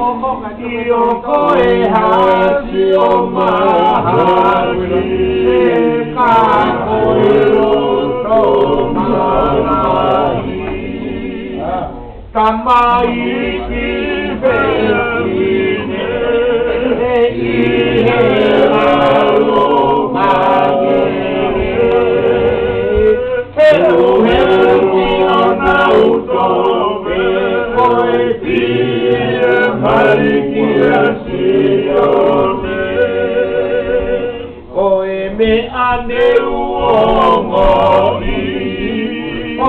Io koe hasi o mahaki ka koe roto mahaki Tamaiki ve'ine ihe alo magere Helu helu ona utobe koe pie marikia sione Koe me ane uongoi O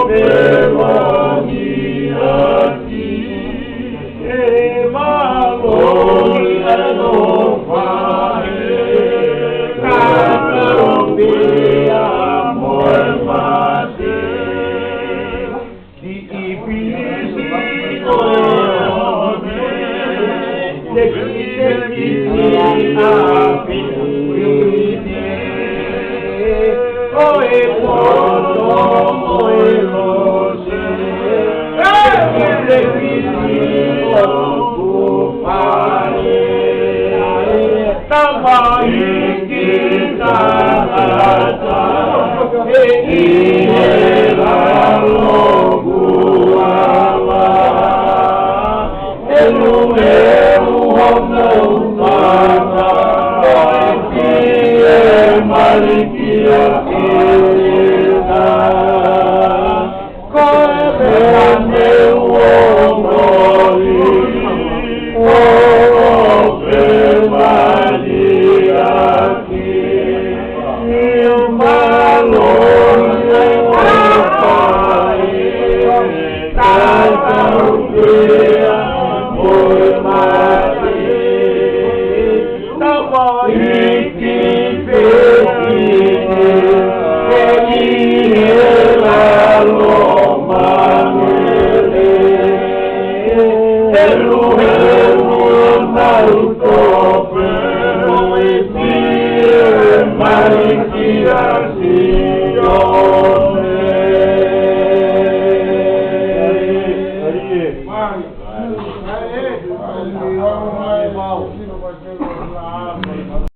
te wangi aki E maloi ano whae Kata rompia moe mate Di ibisi koe one Teki api uine Koe poto koe lose Teki okupare Tamaiki tahata E ihe lalogu ala Elu hono umana Koe pie malikia ina Koe meane uongoi O pe maniaki Io malone opai Tata upea moe mati Tamaiki pekine E ihe lalo manere Helu helu nauto